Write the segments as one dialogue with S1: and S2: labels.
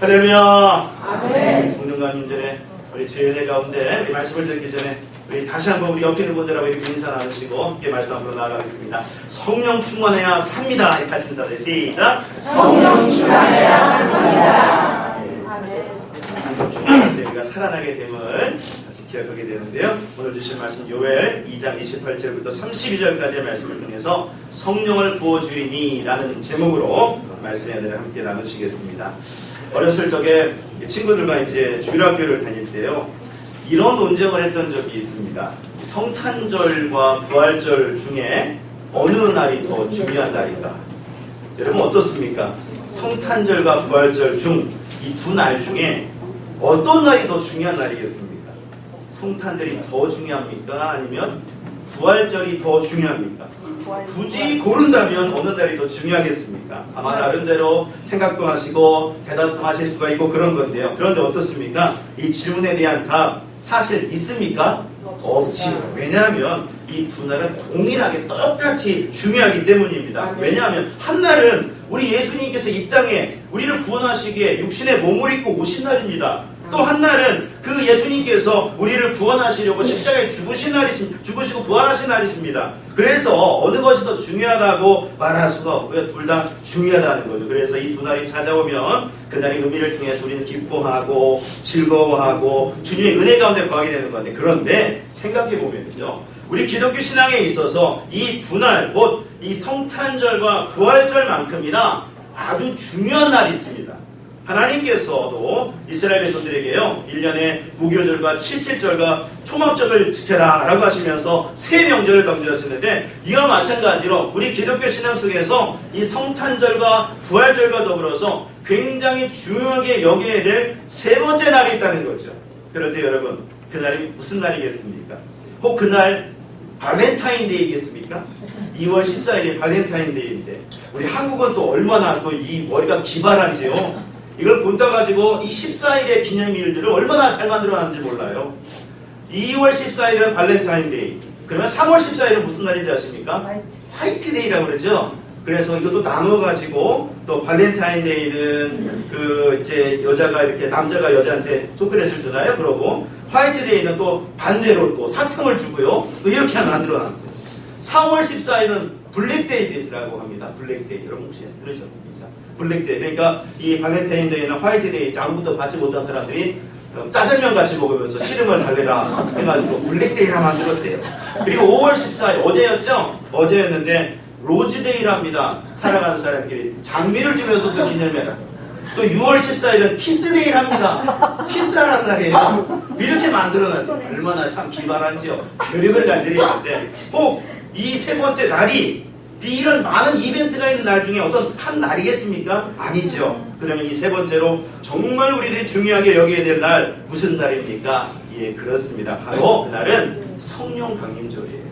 S1: 할렐루야.
S2: 아멘.
S1: 성령님 전에 우리 주연의 가운데 우리 말씀을 듣기 전에 우리 다시 한번 우리 옆에 있는 분들하고 이렇게 인사 나누시고 함께 말씀 앞으로 나아가겠습니다. 성령 충만해야 삽니다. 이렇게 같이 인사해. 시작.
S2: 성령 충만해야 삽니다.
S1: 성령 충만할 때 우리가 살아나게 됨을 다시 기억하게 되는데요. 오늘 주신 말씀 요엘 2장 28절부터 32절까지의 말씀을 통해서 성령을 부어주리니 라는 제목으로 말씀의 은혜를 함께 나누시겠습니다. 어렸을 적에 친구들과 이제 주일학교를 다닐 때요, 이런 논쟁을 했던 적이 있습니다. 성탄절과 부활절 중에 어느 날이 더 중요한 날인가? 여러분 어떻습니까? 성탄절과 부활절 중 이 두 날 중에 어떤 날이 더 중요한 날이겠습니까? 성탄절이 더 중요합니까? 아니면 부활절이 더 중요합니까? 굳이 고른다면 어느 날이 더 중요하겠습니까? 아마 나름대로 생각도 하시고 대답도 하실 수가 있고 그런 건데요. 그런데 어떻습니까? 이 질문에 대한 답 사실 있습니까? 없지요. 왜냐하면 이 두 날은 동일하게 똑같이 중요하기 때문입니다. 왜냐하면 한 날은 우리 예수님께서 이 땅에 우리를 구원하시기에 육신의 몸을 입고 오신 날입니다. 또 한 날은 그 예수님께서 우리를 구원하시려고 십자가에 죽으시고 부활하신 날이십니다. 그래서 어느 것이 더 중요하다고 말할 수가 없고요. 둘 다 중요하다는 거죠. 그래서 이 두 날이 찾아오면 그날의 의미를 통해서 우리는 기뻐하고 즐거워하고 주님의 은혜 가운데 거하게 되는 건데, 그런데 생각해 보면요, 우리 기독교 신앙에 있어서 이 두 날, 곧 이 성탄절과 부활절만큼이나 아주 중요한 날이 있습니다. 하나님께서도 이스라엘 백성들에게요, 1년에 무교절과 칠칠절과 초막절을 지켜라 라고 하시면서 세 명절을 강조하셨는데, 이와 마찬가지로 우리 기독교 신앙 속에서 이 성탄절과 부활절과 더불어서 굉장히 중요하게 여겨야 될 세 번째 날이 있다는 거죠. 그런데 여러분, 그날이 무슨 날이겠습니까? 혹 그날 발렌타인데이겠습니까? 2월 14일이 발렌타인데이인데 우리 한국은 또 얼마나 또 이 머리가 기발한지요. 이걸 본다 가지고 이 14일의 기념일들을 얼마나 잘 만들어놨는지 몰라요. 2월 14일은 발렌타인데이. 그러면 3월 14일은 무슨 날인지 아십니까? 화이트데이라고 그러죠. 그래서 이것도 나눠가지고 또 발렌타인데이는 그 이제 여자가 이렇게 남자가 여자한테 초콜릿을 주나요? 그러고 화이트데이는 또 반대로 또 사탕을 주고요. 또 이렇게 만들어놨어요. 4월 14일은 블랙데이라고 합니다. 블랙데이. 여러분 혹시 들으셨습니까? 블랙데이. 그러니까 이 발렌타인데이나 화이트데이 때 아무것도 받지 못한 사람들이 짜장면 같이 먹으면서 씨름을 달래라 해가지고 블랙데이라 만들었대요. 그리고 5월 14일 어제였죠? 어제였는데 로즈데이랍니다. 사랑하는 사람끼리 장미를 주면서 또 기념해라. 또 6월 14일은 키스데이랍니다. 키스하는 날이에요. 이렇게 만들어놨대요. 얼마나 참 기발한지요. 별의별 날들이 있는데 꼭 이 세 번째 날이 이런 많은 이벤트가 있는 날 중에 어떤 한 날이겠습니까? 아니죠. 그러면 이 세 번째로 정말 우리들이 중요하게 여겨야 될 날 무슨 날입니까? 예, 그렇습니다. 바로 그날은 성령 강림절이에요.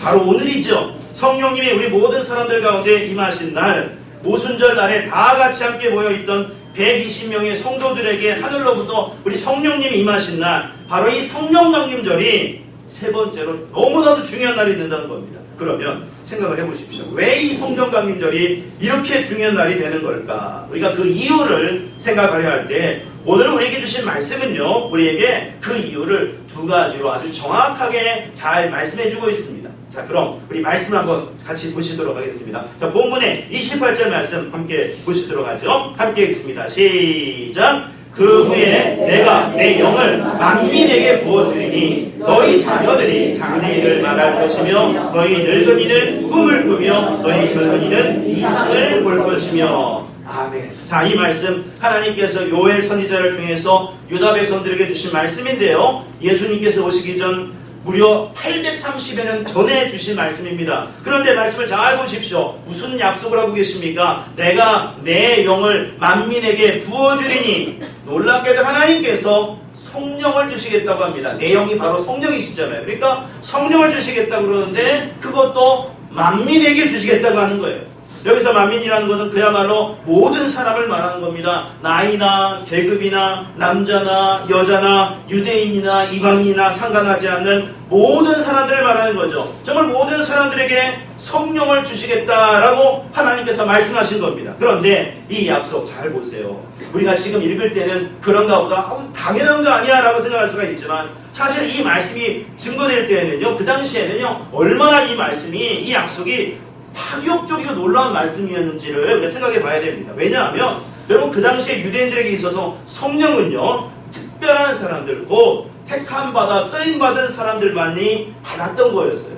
S1: 바로 오늘이죠. 성령님이 우리 모든 사람들 가운데 임하신 날, 모순절 날에 다 같이 함께 모여있던 120명의 성도들에게 하늘로부터 우리 성령님이 임하신 날, 바로 이 성령 강림절이 세 번째로 너무나도 중요한 날이 된다는 겁니다. 그러면 생각을 해보십시오. 왜 이 성령 강림절이 이렇게 중요한 날이 되는 걸까? 우리가 그 이유를 생각하려 할 때 오늘 우리에게 주신 말씀은요, 우리에게 그 이유를 두 가지로 아주 정확하게 잘 말씀해주고 있습니다. 자, 그럼 우리 말씀 한번 같이 보시도록 하겠습니다. 자, 본문의 28절 말씀 함께 보시도록 하죠. 함께 읽습니다. 시작! 그 후에 내가 내 영을 만민에게 부어주리니 너희 자녀들이 장래일을 말할 것이며 너희 늙은이는 꿈을 꾸며 너희 젊은이는 이상을 볼 것이며. 아멘. 자, 이 말씀 하나님께서 요엘 선지자를 통해서 유다 백성들에게 주신 말씀인데요, 예수님께서 오시기 전 무려 830여 년 전에 주신 말씀입니다. 그런데 말씀을 잘 보십시오. 무슨 약속을 하고 계십니까? 내가 내 영을 만민에게 부어주리니. 놀랍게도 하나님께서 성령을 주시겠다고 합니다. 내 영이 바로 성령이시잖아요. 그러니까 성령을 주시겠다고 그러는데 그것도 만민에게 주시겠다고 하는 거예요. 여기서 만민이라는 것은 그야말로 모든 사람을 말하는 겁니다. 나이나 계급이나 남자나 여자나 유대인이나 이방인이나 상관하지 않는 모든 사람들을 말하는 거죠. 정말 모든 사람들에게 성령을 주시겠다라고 하나님께서 말씀하신 겁니다. 그런데 이 약속 잘 보세요. 우리가 지금 읽을 때는 그런가 보다 당연한 거 아니야 라고 생각할 수가 있지만 사실 이 말씀이 증거될 때에는요, 그 당시에는요, 얼마나 이 말씀이, 이 약속이 파격적이고 놀라운 말씀이었는지를 우리가 생각해 봐야 됩니다. 왜냐하면 여러분 그 당시에 유대인들에게 있어서 성령은요, 특별한 사람들, 곧 택함받아 쓰임받은 사람들만이 받았던 거였어요.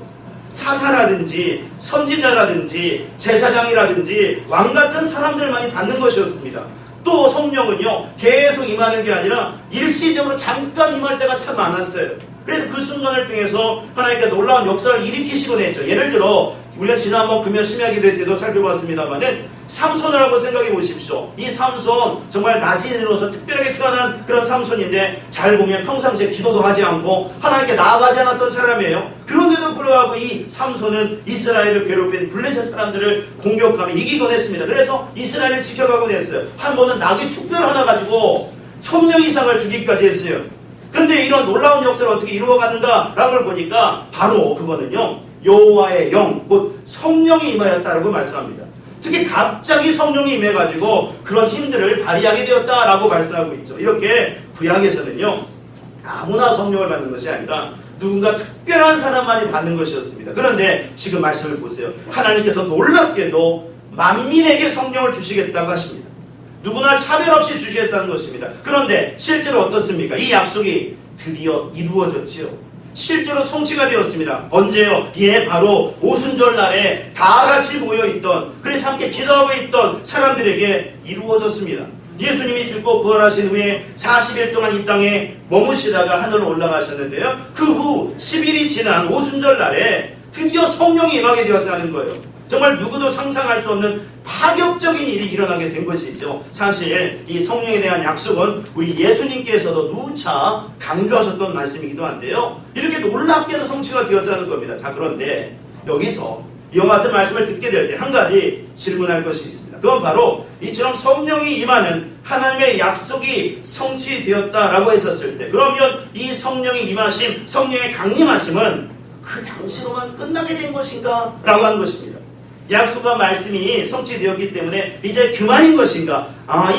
S1: 사사라든지 선지자라든지 제사장이라든지 왕같은 사람들만이 받는 것이었습니다. 또 성령은요, 계속 임하는 게 아니라 일시적으로 잠깐 임할 때가 참 많았어요. 그래서 그 순간을 통해서 하나님께 놀라운 역사를 일으키시곤 했죠. 예를 들어 우리가 지난번 금요 심야기도 때도 살펴봤습니다만은 삼손을 하고 생각해 보십시오. 이 삼손 정말 나시인으로서 특별하게 태어난 그런 삼손인데 잘 보면 평상시에 기도도 하지 않고 하나님께 나아가지 않았던 사람이에요. 그런데도 불구하고 이 삼손은 이스라엘을 괴롭힌 블레셋 사람들을 공격하며 이기곤 했습니다. 그래서 이스라엘을 지켜가곤 했어요. 한 번은 낙이 특별 하나 가지고 1000명 이상을 죽이기까지 했어요. 그런데 이런 놀라운 역사를 어떻게 이루어갔는가라는 걸 보니까 바로 그거는요, 여호와의 영, 곧 성령이 임하였다라고 말씀합니다. 특히 갑자기 성령이 임해가지고 그런 힘들을 발휘하게 되었다라고 말씀하고 있죠. 이렇게 구약에서는요, 아무나 성령을 받는 것이 아니라 누군가 특별한 사람만이 받는 것이었습니다. 그런데 지금 말씀을 보세요. 하나님께서 놀랍게도 만민에게 성령을 주시겠다고 하십니다. 누구나 차별 없이 주시겠다는 것입니다. 그런데 실제로 어떻습니까? 이 약속이 드디어 이루어졌지요. 실제로 성취가 되었습니다. 언제요? 예, 바로 오순절 날에 다 같이 모여있던, 그래서 함께 기도하고 있던 사람들에게 이루어졌습니다. 예수님이 죽고 부활하신 후에 40일 동안 이 땅에 머무시다가 하늘로 올라가셨는데요, 그 후 10일이 지난 오순절 날에 드디어 성령이 임하게 되었다는 거예요. 정말 누구도 상상할 수 없는 파격적인 일이 일어나게 된 것이죠. 사실 이 성령에 대한 약속은 우리 예수님께서도 누차 강조하셨던 말씀이기도 한데요, 이렇게 놀랍게도 성취가 되었다는 겁니다. 자, 그런데 여기서 이와 같은 말씀을 듣게 될 때 한 가지 질문할 것이 있습니다. 그건 바로 이처럼 성령이 임하는 하나님의 약속이 성취되었다라고 했었을 때, 그러면 이 성령의 임하심, 성령의 강림하심은 그 당시로만 끝나게 된 것인가? 라고 하는 것입니다. 약속과 말씀이 성취되었기 때문에 이제 그만인 것인가?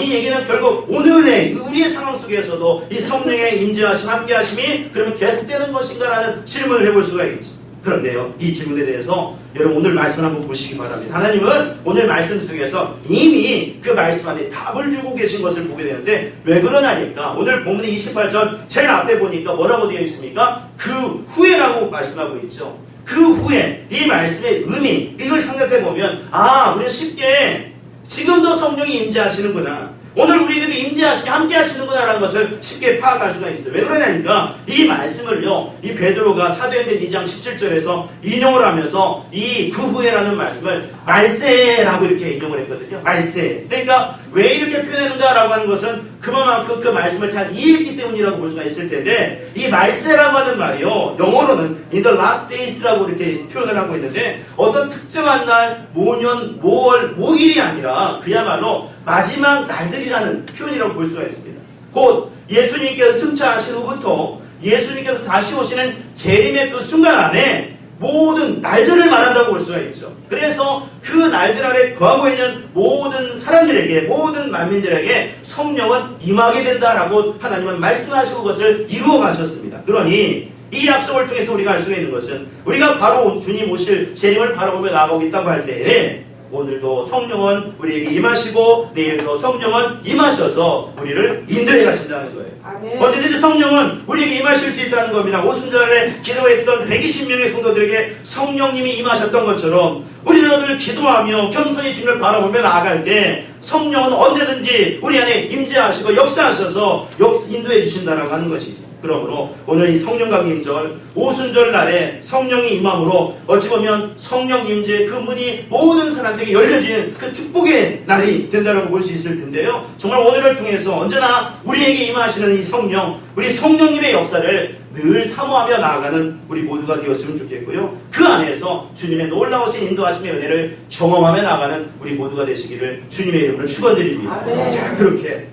S1: 이 얘기는 결국 오늘의 우리의 상황 속에서도 이 성령의 임재하심, 함께하심이 그러면 계속되는 것인가? 라는 질문을 해볼 수가 있죠. 그런데요, 이 질문에 대해서 여러분 오늘 말씀 한번 보시기 바랍니다. 하나님은 오늘 말씀 속에서 이미 그 말씀 안에 답을 주고 계신 것을 보게 되는데, 왜 그러냐니까 오늘 본문의 28절 제일 앞에 보니까 뭐라고 되어 있습니까? 그 후에라고 말씀하고 있죠. 그 후에 이 말씀의 의미, 이걸 생각해보면 우리는 쉽게 지금도 성령이 임재하시는구나, 오늘 우리에게도 임재하시니 함께 하시는구나 라는 것을 쉽게 파악할 수가 있어요. 왜 그러냐니까 이 말씀을요, 이 베드로가 사도행전 2장 17절에서 인용을 하면서 이 그 후에라는 말씀을 말세라고 이렇게 인용을 했거든요. 말세. 그러니까 왜 이렇게 표현했는가 라고 하는 것은 그만큼 그 말씀을 잘 이해했기 때문이라고 볼 수가 있을 텐데, 이 말세라고 하는 말이요, 영어로는 in the last days라고 이렇게 표현을 하고 있는데, 어떤 특정한 날, 모년, 모월, 모일이 아니라 그야말로 마지막 날들이라는 표현이라고 볼 수가 있습니다. 곧 예수님께서 승차하신 후부터 예수님께서 다시 오시는 재림의 그 순간 안에 모든 날들을 말한다고 볼 수가 있죠. 그래서 그 날들 안에 거하고 있는 모든 사람들에게, 모든 만민들에게 성령은 임하게 된다라고 하나님은 말씀하시고 그것을 이루어 가셨습니다. 그러니 이 약속을 통해서 우리가 알 수가 있는 것은, 우리가 바로 주님 오실 재림을 바라보며 나아가고 있다고 할 때에 오늘도 성령은 우리에게 임하시고 내일도 성령은 임하셔서 우리를 인도해 가신다는 거예요. 언제든지 성령은 우리에게 임하실 수 있다는 겁니다. 오순절에 기도했던 120명의 성도들에게 성령님이 임하셨던 것처럼 우리들 기도하며 겸손히 주님을 바라보며 나아갈 때 성령은 언제든지 우리 안에 임재하시고 역사하셔서 인도해 주신다라고 하는 것이죠. 그러므로 오늘 이 성령 강림절 오순절 날에 성령이 임함으로 어찌 보면 성령 임재의 그 문이 모든 사람들에게 열려지는 그 축복의 날이 된다고 볼 수 있을 텐데요. 정말 오늘을 통해서 언제나 우리에게 임하시는 이 성령, 우리 성령님의 역사를 늘 사모하며 나아가는 우리 모두가 되었으면 좋겠고요. 그 안에서 주님의 놀라우신 인도하심의 은혜를 경험하며 나아가는 우리 모두가 되시기를 주님의 이름으로 축원드립니다. 자, 그렇게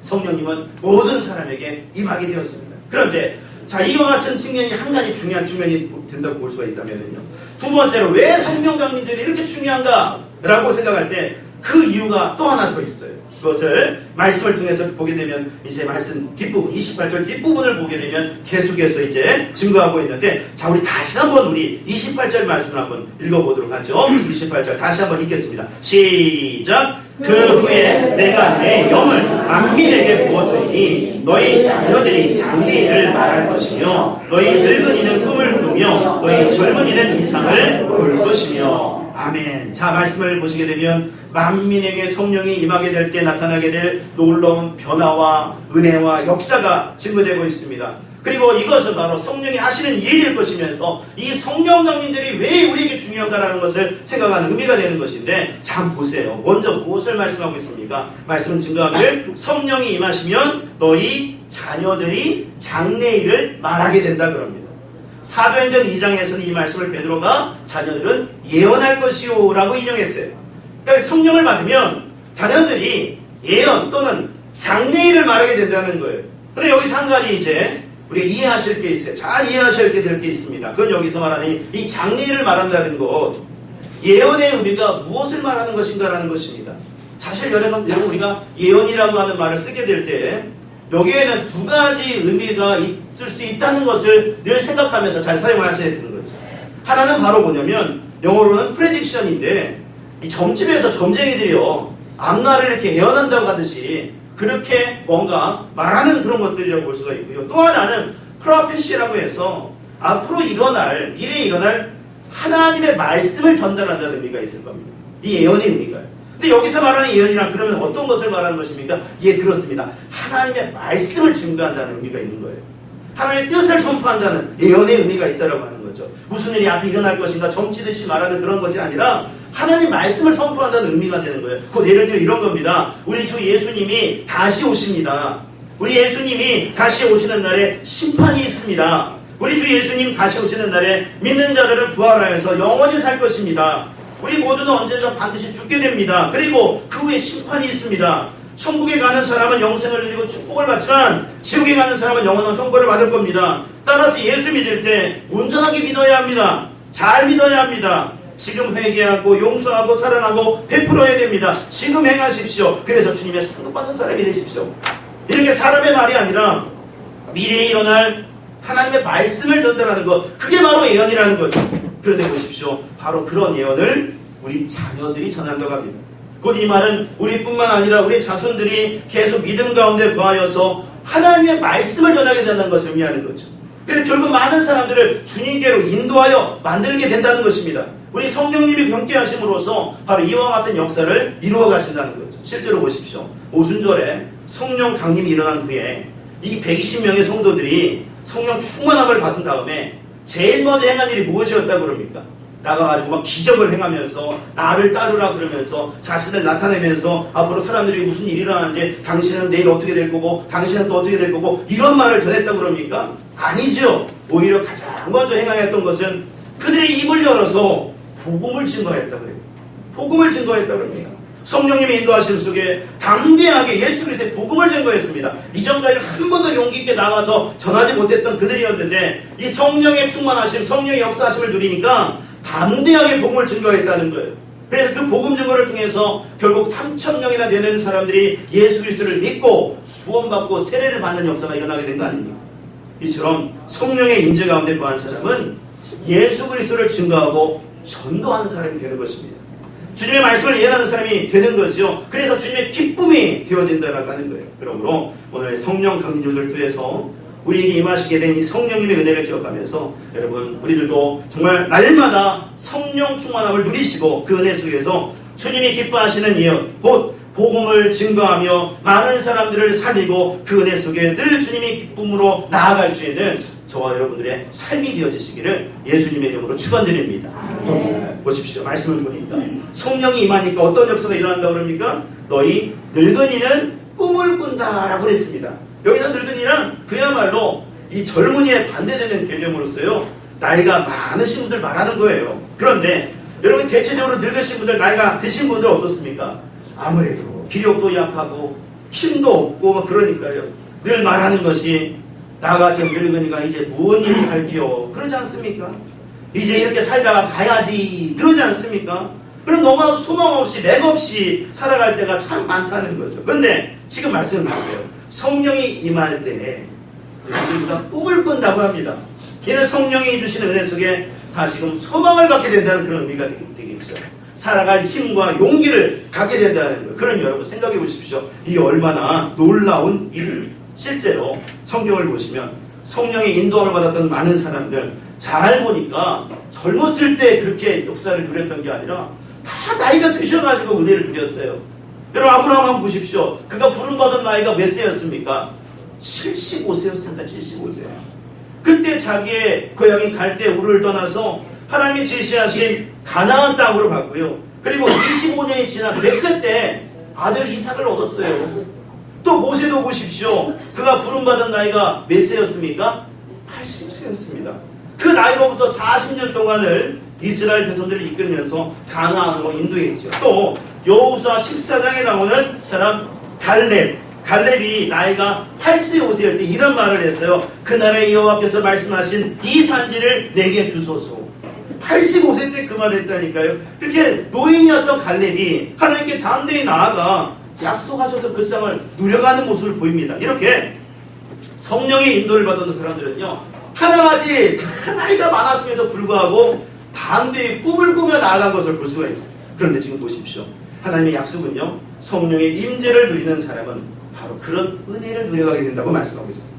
S1: 성령님은 모든 사람에게 임하게 되었습니다. 그런데 자, 이와 같은 측면이 한 가지 중요한 측면이 된다고 볼 수가 있다면요. 두 번째로 왜 성령 강림절이 이렇게 중요한가라고 생각할 때 그 이유가 또 하나 더 있어요. 그것을 말씀을 통해서 보게 되면 이제 말씀 뒷부분 28절 뒷부분을 보게 되면 계속해서 이제 증거하고 있는데, 자, 우리 다시 한번 우리 28절 말씀을 한번 읽어보도록 하죠. 28절 다시 한번 읽겠습니다. 시작. 그 후에 내가 내 영을 만민에게 부어주리니 너희 자녀들이 장래일을 말할 것이며 너희 늙은이는 꿈을 꾸며 너희 젊은이는 이상을 볼 것이며. 아멘. 자, 말씀을 보시게 되면 만민에게 성령이 임하게 될 때 나타나게 될 놀라운 변화와 은혜와 역사가 증거되고 있습니다. 그리고 이것은 바로 성령이 하시는 일이 될 것이면서 이 성령 강림들이 왜 우리에게 중요한가라는 것을 생각하는 의미가 되는 것인데, 참 보세요. 먼저 무엇을 말씀하고 있습니까? 말씀은 증거하기를 성령이 임하시면 너희 자녀들이 장래일을 말하게 된다 그럽니다. 사도행전 2장에서는 이 말씀을 베드로가 자녀들은 예언할 것이요 라고 인용했어요. 그러니까 성령을 받으면 자녀들이 예언 또는 장래일을 말하게 된다는 거예요. 근데 여기서 한 가지 이제 우리가 이해하실 게 있어요. 잘 이해하셔야 될 게 있습니다. 그건 여기서 말하는 이 장래일을 말한다는 것, 예언의 의미가 무엇을 말하는 것인가라는 것입니다. 사실 여러분 우리가 예언이라고 하는 말을 쓰게 될 때 여기에는 두 가지 의미가 있을 수 있다는 것을 늘 생각하면서 잘 사용하셔야 되는 거죠. 하나는 바로 뭐냐면 영어로는 프레딕션인데, 이 점집에서 점쟁이들이요 앞날을 이렇게 예언한다고 하듯이 그렇게 뭔가 말하는 그런 것들이라고 볼 수가 있고요. 또 하나는 프로페시라고 해서 앞으로 일어날, 미래에 일어날 하나님의 말씀을 전달한다는 의미가 있을 겁니다. 이 예언의 의미가요. 근데 여기서 말하는 예언이란 그러면 어떤 것을 말하는 것입니까? 예, 그렇습니다. 하나님의 말씀을 증거한다는 의미가 있는 거예요. 하나님의 뜻을 선포한다는 예언의 의미가 있다라고 하는 거죠. 무슨 일이 앞에 일어날 것인가 점치듯이 말하는 그런 것이 아니라 하나님 말씀을 선포한다는 의미가 되는 거예요. 그 예를 들어 이런 겁니다. 우리 주 예수님이 다시 오십니다. 우리 예수님이 다시 오시는 날에 심판이 있습니다. 우리 주 예수님 다시 오시는 날에 믿는 자들은 부활하여서 영원히 살 것입니다. 우리 모두는 언젠가 반드시 죽게 됩니다. 그리고 그 후에 심판이 있습니다. 천국에 가는 사람은 영생을 누리고 축복을 받지만 지옥에 가는 사람은 영원한 형벌을 받을 겁니다. 따라서 예수 믿을 때 온전하게 믿어야 합니다. 잘 믿어야 합니다. 지금 회개하고 용서하고 사랑하고 베풀어야 됩니다. 지금 행하십시오. 그래서 주님의 상급받은 사람이 되십시오. 이렇게 사람의 말이 아니라 미래에 일어날 하나님의 말씀을 전달하는 것, 그게 바로 예언이라는 거죠. 그런데 보십시오. 바로 그런 예언을 우리 자녀들이 전한다고 합니다. 곧 이 말은 우리뿐만 아니라 우리 자손들이 계속 믿음 가운데 거하여서 하나님의 말씀을 전하게 된다는 것을 의미하는 거죠. 그래서 결국 많은 사람들을 주님께로 인도하여 만들게 된다는 것입니다. 우리 성령님이 함께 하심으로써 바로 이와 같은 역사를 이루어 가신다는 거죠. 실제로 보십시오. 오순절에 성령 강림이 일어난 후에 이 120명의 성도들이 성령 충만함을 받은 다음에 제일 먼저 행한 일이 무엇이었다고 그럽니까? 나가가지고 막 기적을 행하면서 나를 따르라 그러면서 자신을 나타내면서 앞으로 사람들이 무슨 일이 일어나는지 당신은 내일 어떻게 될 거고 당신은 또 어떻게 될 거고 이런 말을 전했다고 그럽니까? 아니죠. 오히려 가장 먼저 행하였던 것은 그들의 입을 열어서 복음을 증거했다 그래요. 복음을 증거했다 그럽니다. 성령님의 인도하심 속에 담대하게 예수 그리스도의 복음을 증거했습니다. 이전까지 한 번도 용기 있게 나가서 전하지 못했던 그들이었는데 이 성령의 충만하심, 성령의 역사하심을 누리니까 담대하게 복음을 증거했다는 거예요. 그래서 그 복음 증거를 통해서 결국 3,000명이나 되는 사람들이 예수 그리스도를 믿고 구원받고 세례를 받는 역사가 일어나게 된 거 아닙니까? 이처럼 성령의 임재 가운데 거한 사람은 예수 그리스도를 증거하고 전도하는 사람이 되는 것입니다. 주님의 말씀을 예언하는 사람이 되는 거죠. 그래서 주님의 기쁨이 되어진다라고 하는 거예요. 그러므로 오늘 성령 강림절을 통해서 우리에게 임하시게 된 이 성령님의 은혜를 기억하면서 여러분 우리들도 정말 날마다 성령 충만함을 누리시고 그 은혜 속에서 주님이 기뻐하시는 예언 곧 복음을 증거하며 많은 사람들을 살리고 그 은혜 속에 늘 주님의 기쁨으로 나아갈 수 있는 저와 여러분들의 삶이 되어지시기를 예수님의 이름으로 축원드립니다. 보십시오. 말씀을 보니까 성령이 임하니까 어떤 역사가 일어난다고 그럽니까? 너희 늙은이는 꿈을 꾼다라고 그랬습니다. 여기서 늙은이란 그야말로 이 젊은이에 반대되는 개념으로서요, 나이가 많으신 분들 말하는 거예요. 그런데 여러분 대체적으로 늙으신 분들, 나이가 드신 분들 어떻습니까? 아무래도 기력도 약하고 힘도 없고 뭐 그러니까요. 늘 말하는 것이 나 같은 늙으니까 이제 뭔 일을 할게요. 그러지 않습니까? 이제 이렇게 살다가 가야지. 그러지 않습니까? 그럼 너무 소망 없이 맥없이 살아갈 때가 참 많다는 거죠. 그런데 지금 말씀하세요. 성령이 임할 때 우리가 꿈을 꾼다고 합니다. 이는 성령이 주시는 은혜 속에 다시금 소망을 갖게 된다는 그런 의미가 되겠죠. 살아갈 힘과 용기를 갖게 된다는 거예요. 그러니 여러분 생각해 보십시오. 이게 얼마나 놀라운 일을, 실제로 성경을 보시면 성령의 인도함을 받았던 많은 사람들 잘 보니까 젊었을 때 그렇게 역사를 누렸던 게 아니라 다 나이가 드셔가지고 은혜를 누렸어요. 여러분 아브라함 한번 보십시오. 그가 부름받은 나이가 몇 세였습니까? 75세였습니다. 75세. 그때 자기의 고향인 갈대 우르를 떠나서 하나님이 제시하신 가나안 땅으로 갔고요. 그리고 25년이 지난 100세 때 아들 이삭을 얻었어요. 또 모세도 보십시오. 그가 부름받은 나이가 몇 세였습니까? 80세였습니다. 그 나이로부터 40년 동안을 이스라엘 백성들을 이끌면서 가나안으로 인도했죠. 또 여호수아 14장에 나오는 사람 갈렙이 나이가 85세일 때 이런 말을 했어요. 그날에 여호와께서 말씀하신 이 산지를 내게 주소서. 85세 때 그 말을 했다니까요. 이렇게 노인이었던 갈렙이 하나님께 담대히 나아가 약속하셨던 그 땅을 누려가는 모습을 보입니다. 이렇게 성령의 인도를 받은 사람들은요, 하나같이 다 나이가 많았음에도 불구하고 담대히 꿈을 꾸며 나아간 것을 볼 수가 있어요. 그런데 지금 보십시오. 하나님의 약속은요, 성령의 임재를 누리는 사람은 바로 그런 은혜를 누려가게 된다고 말씀하고 있습니다.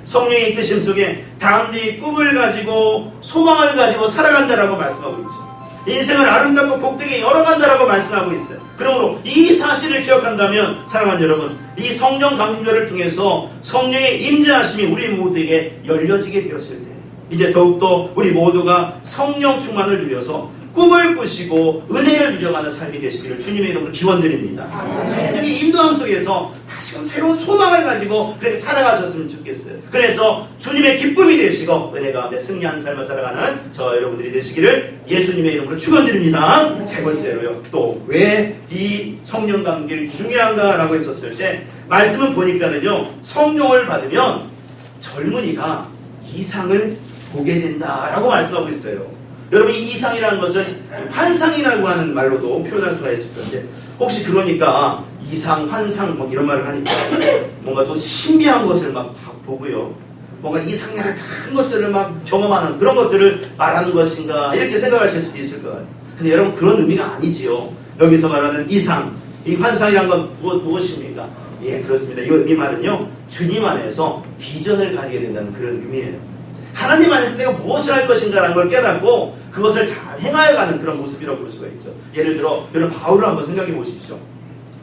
S1: 성령의 이끄심 속에 담대히 꿈을 가지고 소망을 가지고 살아간다라고 말씀하고 있죠. 인생을 아름답고 복되게 열어간다라고 말씀하고 있어요. 그러므로 이 사실을 기억한다면 사랑하는 여러분, 이 성령 강림절을 통해서 성령의 임재하심이 우리 모두에게 열려지게 되었을 때 이제 더욱더 우리 모두가 성령 충만을 누려서 꿈을 꾸시고 은혜를 누려가는 삶이 되시기를 주님의 이름으로 기원드립니다. 성령의 인도함 속에서 다시금 새로운 소망을 가지고 그렇게 살아가셨으면 좋겠어요. 그래서 주님의 기쁨이 되시고 은혜 가운데 승리하는 삶을 살아가는 저 여러분들이 되시기를 예수님의 이름으로 축원드립니다. 세 번째로요, 또 왜 이 성령 관계가 중요한가라고 했었을 때 말씀은 보니까는요, 성령을 받으면 젊은이가 이상을 보게 된다라고 말씀하고 있어요. 여러분, 이 이상이라는 것은 환상이라고 하는 말로도 표현할 수가 있을 건데, 혹시 그러니까 이상, 환상 뭐 이런 말을 하니까 뭔가 또 신비한 것을 막 보고요, 뭔가 이상이라는 큰 것들을 막 경험하는 그런 것들을 말하는 것인가 이렇게 생각하실 수도 있을 것 같아요. 근데 여러분, 그런 의미가 아니지요. 여기서 말하는 이상, 이 환상이란 건 무엇입니까? 예, 그렇습니다. 이 말은요, 주님 안에서 비전을 가지게 된다는 그런 의미예요. 하나님 안에서 내가 무엇을 할 것인가라는 걸 깨닫고 그것을 잘 행하여가는 그런 모습이라고 볼 수가 있죠. 예를 들어 여러분 바울을 한번 생각해 보십시오.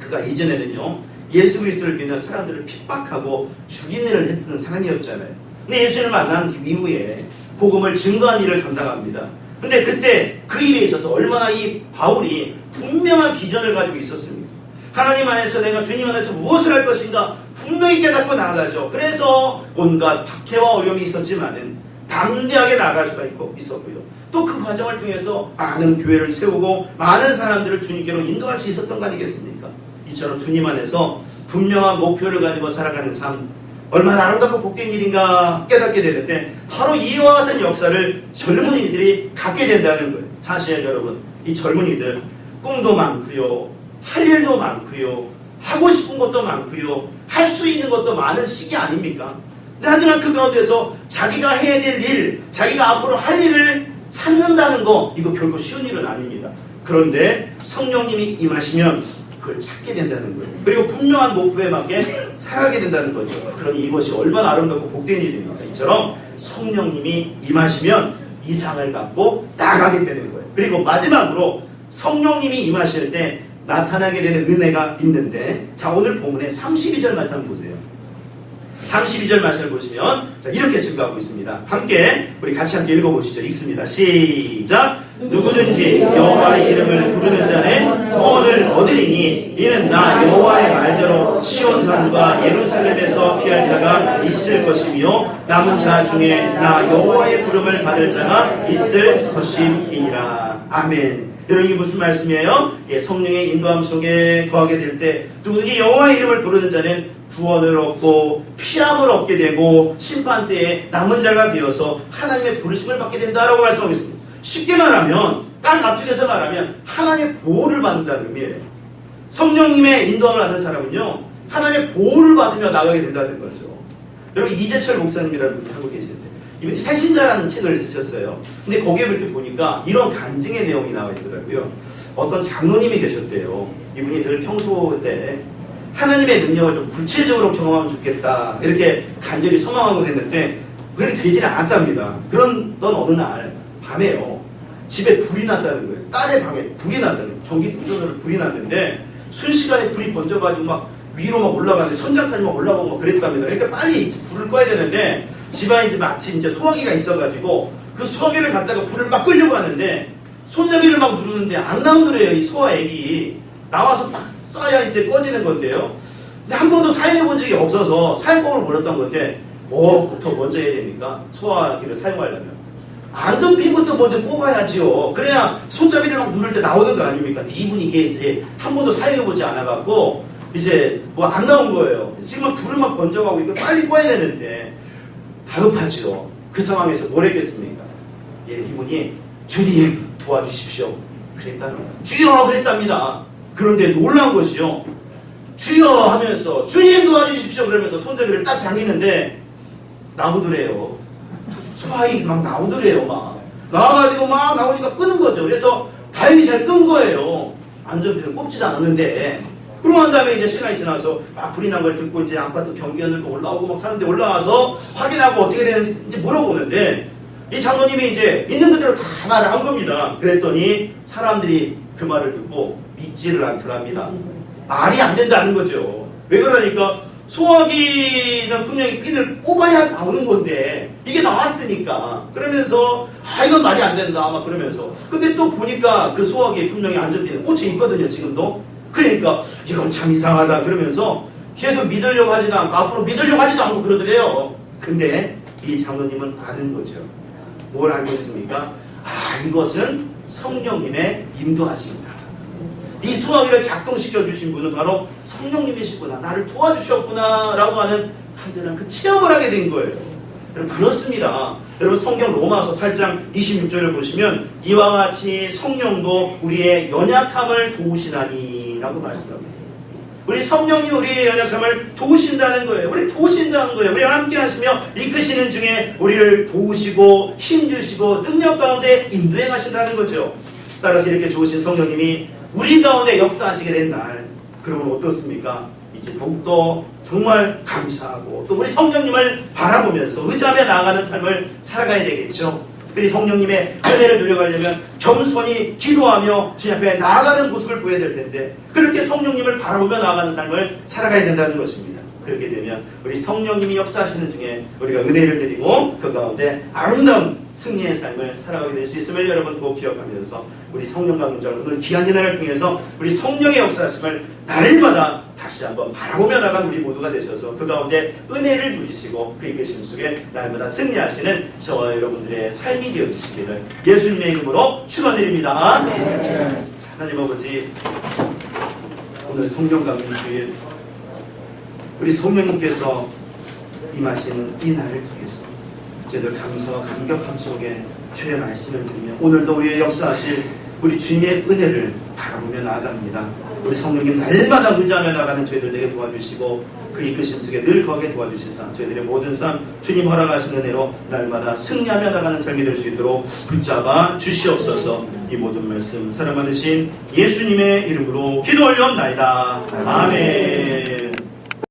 S1: 그가 이전에는요, 예수 그리스도를 믿는 사람들을 핍박하고 죽이는 일을 했던 사람이었잖아요. 근데 예수님을 만난 이후에 복음을 증거한 일을 감당합니다. 근데 그때 그 일에 있어서 얼마나 이 바울이 분명한 비전을 가지고 있었습니다. 하나님 안에서 내가 주님 안에서 무엇을 할 것인가 분명히 깨닫고 나아가죠. 그래서 온갖 박해와 어려움이 있었지만은 담대하게 나아갈 수가 있었고요. 또 그 과정을 통해서 많은 교회를 세우고 많은 사람들을 주님께로 인도할 수 있었던 거 아니겠습니까? 이처럼 주님 안에서 분명한 목표를 가지고 살아가는 삶, 얼마나 아름답고 복된 일인가 깨닫게 되는데, 바로 이와 같은 역사를 젊은이들이 갖게 된다는 거예요. 사실 여러분, 이 젊은이들 꿈도 많고요, 할 일도 많고요, 하고 싶은 것도 많고요, 할 수 있는 것도 많은 시기 아닙니까? 근데 하지만 그 가운데서 자기가 해야 될 일, 자기가 앞으로 할 일을 찾는다는 거, 이거 결코 쉬운 일은 아닙니다. 그런데 성령님이 임하시면 그걸 찾게 된다는 거예요. 그리고 분명한 목표에 맞게 살아가게 된다는 거죠. 그러니 이것이 얼마나 아름답고 복된 일입니까? 이처럼 성령님이 임하시면 이상을 갖고 나가게 되는 거예요. 그리고 마지막으로 성령님이 임하실 때 나타나게 되는 은혜가 있는데, 자, 오늘 본문의 32절 말씀 한번 보세요. 32절 말씀을 보시면 자, 이렇게 증거하고 있습니다. 함께 우리 같이 함께 읽어보시죠. 읽습니다. 시작. 누구든지 여호와의 이름을 부르는 자는 구원을 얻으리니 이는 나 여호와의 말대로 시온산과 예루살렘에서 피할 자가 있을 것이며 남은 자 중에 나 여호와의 부름을 받을 자가 있을 것임이니라. 아멘. 여러분, 이게 무슨 말씀이에요? 성령의 인도함 속에 거하게 될 때 누구든지 여호와의 이름을 부르는 자는 구원을 얻고 피함을 얻게 되고 심판 때에 남은 자가 되어서 하나님의 부르심을 받게 된다라고 말씀하고 있습니다. 쉽게 말하면, 딱 앞쪽에서 말하면 하나님의 보호를 받는다는 의미예요. 성령님의 인도함을 받는 사람은요, 하나님의 보호를 받으며 나가게 된다는 거죠. 여러분, 이재철 목사님이라는 분이 하고 계시는데 이분이 새신자라는 책을 쓰셨어요. 근데 거기에 이렇게 보니까 이런 간증의 내용이 나와 있더라고요. 어떤 장로님이 계셨대요. 이분이 늘 평소 때 하나님의 능력을 좀 구체적으로 경험하면 좋겠다 이렇게 간절히 소망하고 됐는데 그렇게 되지는 않았답니다. 그런 어느 날 밤에요, 집에 불이 났다는 거예요. 딸의 방에 불이 났다는 거예요. 전기 구전으로 불이 났는데 순식간에 불이 번져가지고 막 위로 막 올라가는데 천장까지 막 올라가고 막 그랬답니다. 그러니까 빨리 불을 꺼야 되는데 집안에 이제 마침 이제 소화기가 있어가지고 그 소화기를 갖다가 불을 막 끄려고 하는데 손잡이를 막 누르는데 안 나오더래요. 이 소화액이 나와서 막 쏴야 이제 꺼지는 건데요. 근데 한 번도 사용해본 적이 없어서 사용법을 몰랐던 건데 뭐부터 먼저 해야 됩니까? 소화기를 사용하려면 안전핀부터 먼저 뽑아야지요. 그래야 손잡이를 막 누를 때 나오는 거 아닙니까? 이분이 이게 이제 한 번도 사용해보지 않아갖고 이제 뭐 안 나온 거예요. 지금 불을 막 번져가고 이거 빨리 꺼야 되는데 다급하지요. 그 상황에서 뭘 했겠습니까? 이분이 주님 도와주십시오 그랬답니다. 주여 그랬답니다. 그런데 놀라운 것이요, 주여 하면서 주님 도와주십시오 그러면서 손잡이를 딱 잠기는데 나오더래요. 소화기 막 나오더래요. 막 나와가지고 막 나오니까 끄는 거죠. 그래서 다행히 잘 끈 거예요. 안전핀을 꼽지도 않았는데. 그러고 난 다음에 이제 시간이 지나서 막 불이 난 걸 듣고 이제 아파트 경비원들도 올라오고 막 사는데 올라와서 확인하고 어떻게 되는지 이제 물어보는데 이 장로님이 이제 있는 그대로 다 말을 한 겁니다. 그랬더니 사람들이 그 말을 듣고 믿지를 않더랍니다. 말이 안 된다는 거죠. 왜 그러니까 소화기는 분명히 핀을 뽑아야 나오는 건데 이게 나왔으니까 그러면서 이건 말이 안 된다 막 그러면서 근데 또 보니까 그 소화기에 분명히 안전핀은 꽂혀 있거든요 지금도. 그러니까 이건 참 이상하다 그러면서 계속 믿으려고 하지도 않고 앞으로 믿으려고 하지도 않고 그러더래요. 근데 이 장로님은 아는 거죠. 뭘 알고 있습니까? 이것은 성령님의 인도하십니다. 이 소화기를 작동시켜 주신 분은 바로 성령님이시구나, 나를 도와주셨구나 라고 하는 간절한 그 체험을 하게 된 거예요. 여러분, 그렇습니다. 여러분, 성경 로마서 8장 26절을 보시면 이와 같이 성령도 우리의 연약함을 도우시나니 라고 말씀하고 있어요. 우리 성령님 우리의 연약함을 도우신다는 거예요. 우리 도우신다는 거예요. 우리와 함께 하시며 이끄시는 중에 우리를 도우시고 힘주시고 능력 가운데 인도해 가신다는 거죠. 따라서 이렇게 좋으신 성령님이 우리 가운데 역사하시게 된 날, 그러면 어떻습니까? 이제 더욱더 정말 감사하고 또 우리 성령님을 바라보면서 의지하며 나아가는 삶을 살아가야 되겠죠. 특별히 성령님의 은혜를 누려가려면 겸손히 기도하며 주님 앞에 나아가는 모습을 보여야 될 텐데 그렇게 성령님을 바라보며 나아가는 삶을 살아가야 된다는 것입니다. 그렇게 되면 우리 성령님이 역사하시는 중에 우리가 은혜를 드리고 그 가운데 아름다운 승리의 삶을 살아가게 될 수 있음을 여러분 꼭 기억하면서 우리 성령 강림절 오늘 귀한 이날을 통해서 우리 성령의 역사하심을 날마다 다시 한번 바라보며 나간 우리 모두가 되셔서 그 가운데 은혜를 누리시고 그 이끄심 속에 날마다 승리하시는 저와 여러분들의 삶이 되어주시기를 예수님의 이름으로 축원드립니다.
S2: 네.
S1: 하나님 아버지, 오늘 성령 강림 주일 우리 성령님께서 임하시는 이 날을 통해서 저희들 감사와 감격함 속에 주의 말씀을 들으며 오늘도 우리의 역사하실 우리 주님의 은혜를 바라보며 나아갑니다. 우리 성령님 날마다 의지하며 나가는 저희들에게 도와주시고 그 이끄심 속에 늘 거기에 도와주시사 저희들의 모든 삶 주님 허락하신 은혜로 날마다 승리하며 나가는 삶이 될 수 있도록 붙잡아 주시옵소서. 이 모든 말씀 사랑 많으신 예수님의 이름으로 기도 올려옵나이다. 아멘.